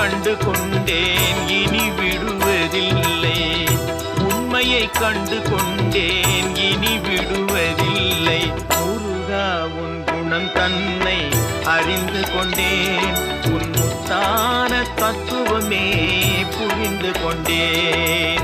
கண்டு கொண்டேன் இனி விடுவதில்லை. உண்மையை கண்டு கொண்டேன் இனி விடுவதில்லை. முருகா உன் குணம் தன்னை அறிந்து கொண்டேன். உன் முத்தான தத்துவமே புரிந்து கொண்டேன்.